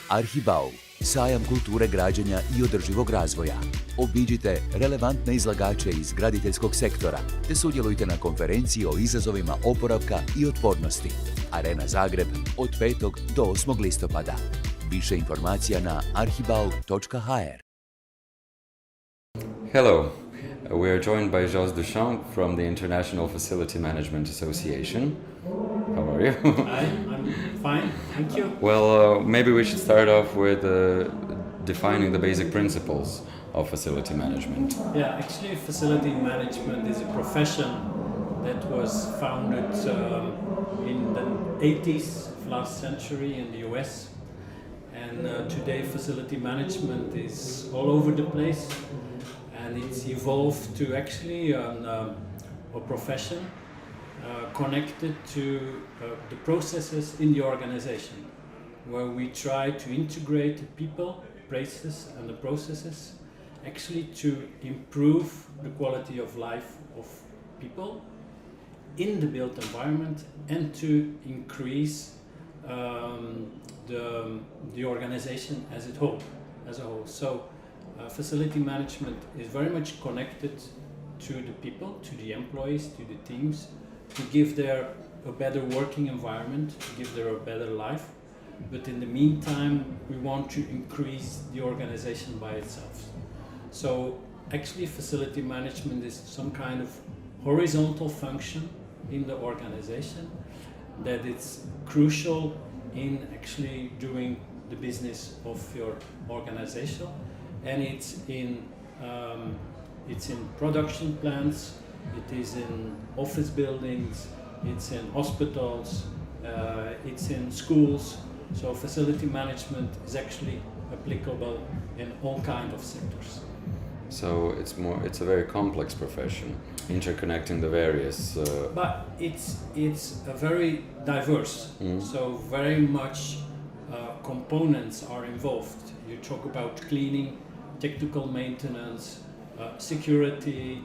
ArhiBau, sajam kulture građenja i održivog razvoja. Obiđite relevantne izlagače iz graditeljskog sektora te sudjelujte na konferenciji o izazovima oporavka i otpornosti. Arena Zagreb od 5. do 8. listopada. Više informacija na arhibau.hr. Hello, we are joined by Jos Duchamps from the International Facility Management Association. How are you? I'm fine, thank you. Well, maybe we should start off with defining the basic principles of facility management. Yeah, actually facility management is a profession that was founded in the 80s of last century in the US. And today facility management is all over the place, and it's evolved to actually a profession connected to the processes in the organization, where we try to integrate the people, places and the processes actually to improve the quality of life of people in the built environment and to increase the organization as a whole. So facility management is very much connected to the people, to the employees, to the teams, to give them a better working environment, to give them a better life. But in the meantime, we want to increase the organization by itself. So actually facility management is some kind of horizontal function in the organization that it's crucial in actually doing the business of your organization. And it's in production plants, it is in office buildings, it's in hospitals, it's in schools. So facility management is actually applicable in all kinds of sectors. So it's a very complex profession, interconnecting the various. But it's a very diverse. So very much components are involved. You talk about cleaning, technical maintenance, security,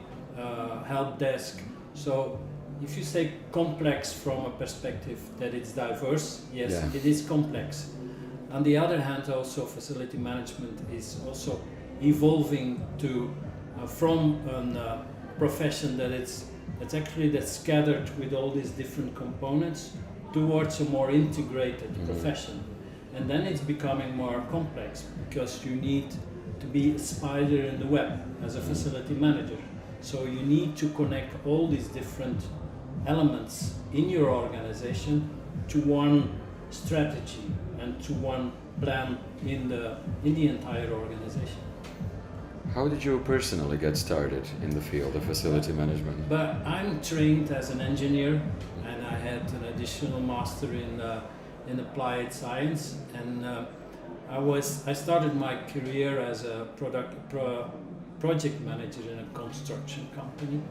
help desk. So if you say complex from a perspective that it's diverse, yes, yeah. It is complex. On the other hand, also facility management is also evolving to from a profession that's scattered with all these different components towards a more integrated profession. And then it's becoming more complex because you need to be a spider in the web as a facility manager. So you need to connect all these different elements in your organization to one strategy and to one plan in the entire organization. How did you personally get started in the field of facility management? But I'm trained as an engineer, and I had an additional master in applied science, and I started my career as a project manager in a construction company,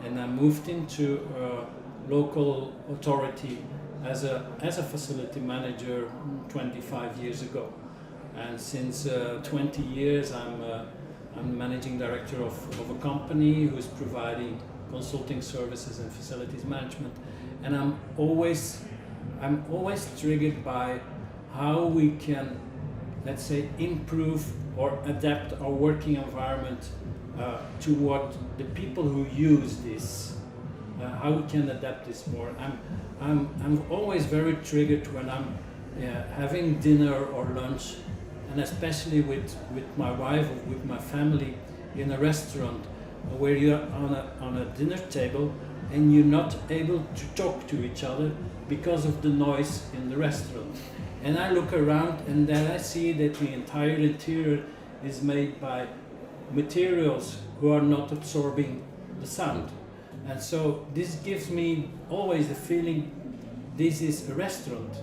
and I moved into a local authority as a facility manager 25 years ago, and since 20 years I'm managing director of a company who is providing consulting services and facilities management, and I'm always triggered by how we can, let's say, improve or adapt our working environment to what the people who use this, how we can adapt this more. I'm always very triggered when I'm having dinner or lunch, and especially with my wife or with my family in a restaurant where you're on a dinner table and you're not able to talk to each other because of the noise in the restaurant. And I look around and then I see that the entire interior is made by materials who are not absorbing the sound. And so this gives me always the feeling this is a restaurant.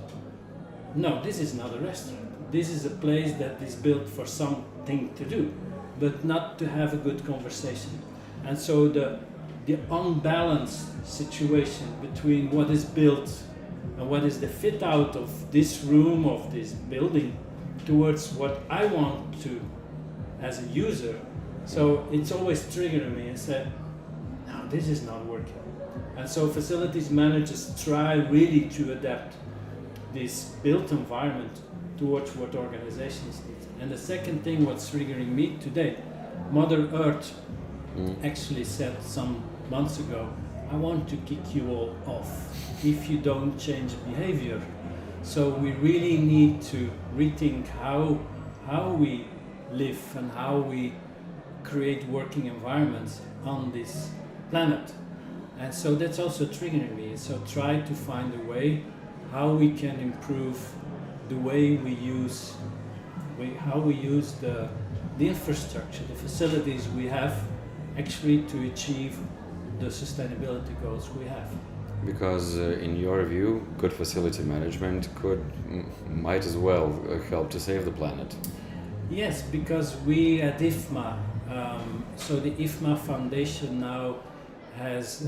No, this is not a restaurant. This is a place that is built for something to do, but not to have a good conversation. And so the unbalanced situation between what is built and what is the fit out of this room, of this building, towards what I want to as a user. So it's always triggering me and said, no, this is not working. And so facilities managers try really to adapt this built environment towards what organizations need. And the second thing, what's triggering me today, Mother Earth actually said some months ago, I want to kick you all off if you don't change behavior. So we really need to rethink how we live and how we create working environments on this planet. And so that's also triggering me. So try to find a way how we can improve the way we use the infrastructure, the facilities we have, actually to achieve the sustainability goals we have. Because in your view, good facility management might as well help to save the planet. Yes, because we at IFMA, so the IFMA Foundation now has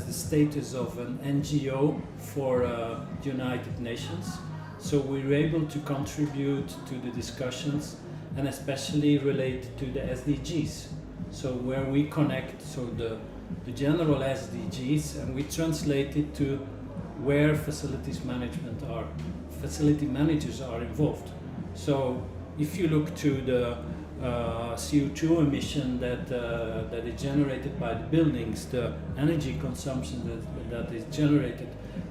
the status of an NGO for the United Nations. So we're able to contribute to the discussions and especially related to the SDGs. So where we connect, so the general SDGs, and we translate it to where facility managers are involved. So if you look to the CO2 emission that is generated by the buildings, the energy consumption that is generated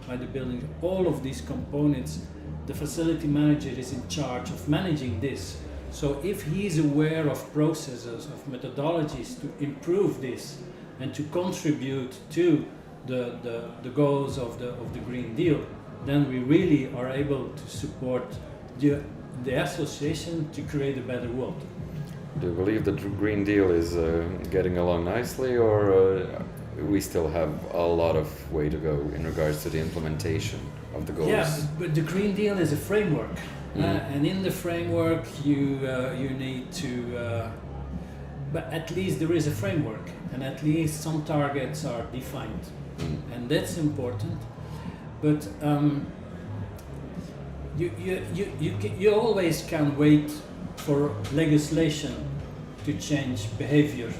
by the buildings, all of these components, the facility manager is in charge of managing this. So if he is aware of processes, of methodologies to improve this and to contribute to the goals of the Green Deal, then we really are able to support the association to create a better world. Do you believe the Green Deal is getting along nicely, or we still have a lot of way to go in regards to the implementation of the goals? Yeah, but the Green Deal is a framework, and in the framework you need to, but at least there is a framework, and at least some targets are defined, and that's important. But you always can wait for legislation to change behavior,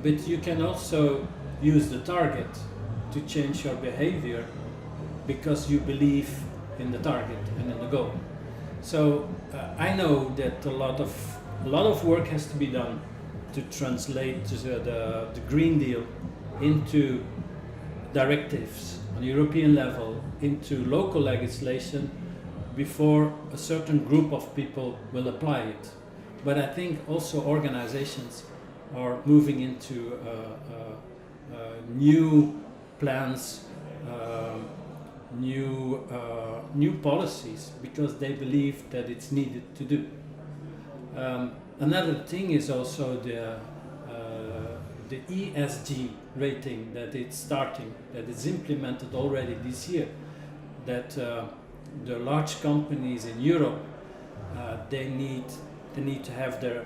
but you can also use the target to change your behavior because you believe in the target and in the goal. So I know that a lot of work has to be done to translate the Green Deal into directives on European level, into local legislation, before a certain group of people will apply it. But I think also organizations are moving into new plans, new policies, because they believe that it's needed to do. Another thing is also the ESG rating that it's starting, that is implemented already this year, that the large companies in Europe, they need to have their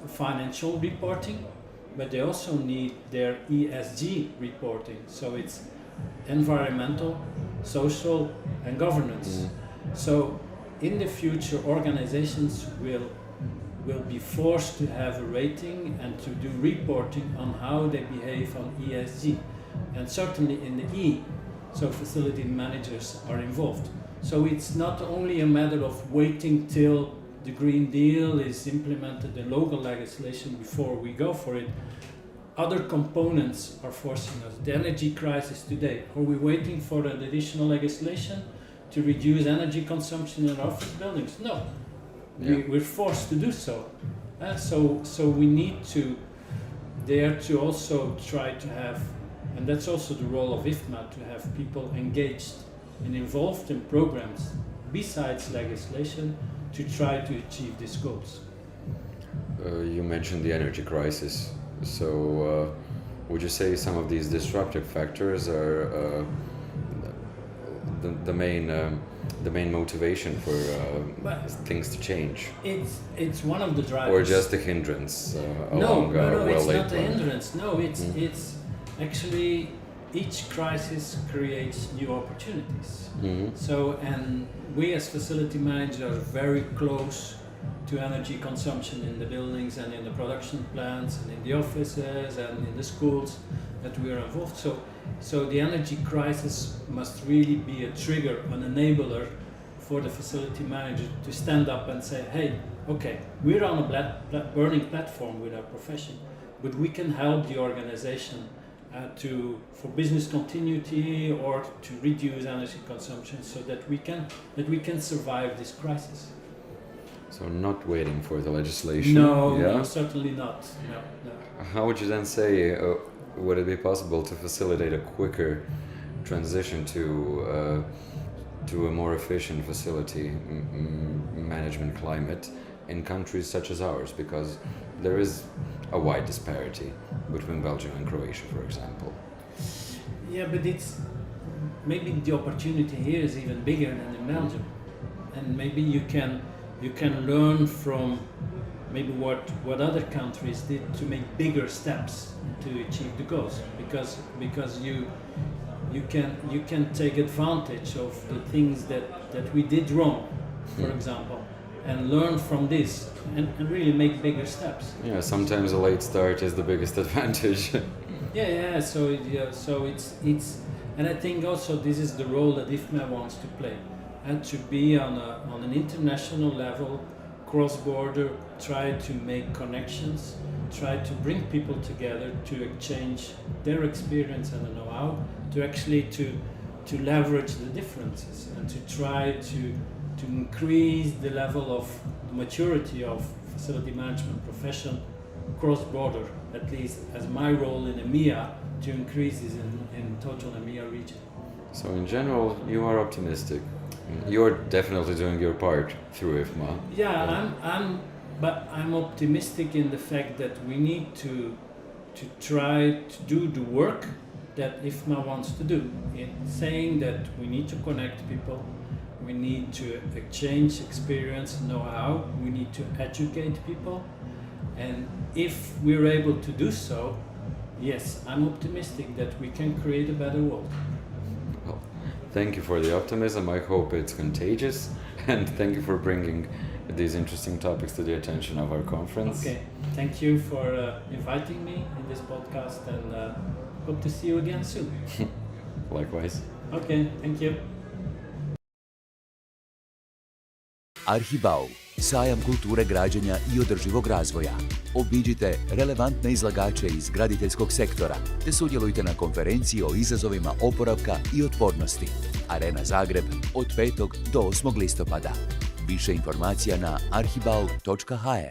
financial reporting, but they also need their ESG reporting. So it's environmental, social, and governance. So in the future, organizations will be forced to have a rating and to do reporting on how they behave on ESG, and certainly in the E. So facility managers are involved. So it's not only a matter of waiting till the Green Deal is implemented in local legislation before we go for it. Other components are forcing us. The energy crisis today, are we waiting for an additional legislation to reduce energy consumption in office buildings? No, we're forced to do so. So we need to dare to also try to have, and that's also the role of IFMA, to have people engaged and involved in programs besides legislation to try to achieve these goals. You mentioned the energy crisis. So would you say some of these disruptive factors are the main motivation for things to change? It's one of the drivers. Or just a hindrance along no, it's well-laid not a hindrance. No, it's actually each crisis creates new opportunities. So, and we as facility managers are very close to energy consumption in the buildings and in the production plants and in the offices and in the schools that we are involved. So the energy crisis must really be a trigger, an enabler for the facility manager to stand up and say, hey, okay, we're on a burning platform with our profession, but we can help the organization for business continuity or to reduce energy consumption so that we can survive this crisis. So not waiting for the legislation. No, certainly not. No. How would you then say, would it be possible to facilitate a quicker transition to a more efficient facility management climate in countries such as ours? Because there is a wide disparity between Belgium and Croatia, for example. Yeah, but maybe the opportunity here is even bigger than in Belgium, and maybe you can learn from maybe what other countries did to make bigger steps to achieve the goals, because you can take advantage of the things that we did wrong, for example, and learn from this and really make bigger steps. Yeah, sometimes a late start is the biggest advantage. So it's and I think also this is the role that IFMA wants to play, and to be on an international level, cross-border, try to make connections, try to bring people together to exchange their experience and know-how, to actually to leverage the differences and to try to increase the level of maturity of facility management profession cross-border, at least as my role in EMEA, to increase this in total EMEA region. So in general, you are optimistic. You're definitely doing your part through IFMA. Yeah, I'm optimistic in the fact that we need to try to do the work that IFMA wants to do, in saying that we need to connect people, we need to exchange experience, know-how, we need to educate people, and if we're able to do so, yes, I'm optimistic that we can create a better world. Well, thank you for the optimism. I hope it's contagious, and thank you for bringing these interesting topics to the attention of our conference. Okay, thank you for inviting me in this podcast, and hope to see you again soon. Likewise. Okay, thank you. ArhiBau, sajam kulture građenja i održivog razvoja. Obiđite relevantne izlagače iz graditeljskog sektora te sudjelujte na konferenciji o izazovima oporavka i otpornosti. Arena Zagreb od 5. do 8. listopada. Više informacija na arhibau.hr.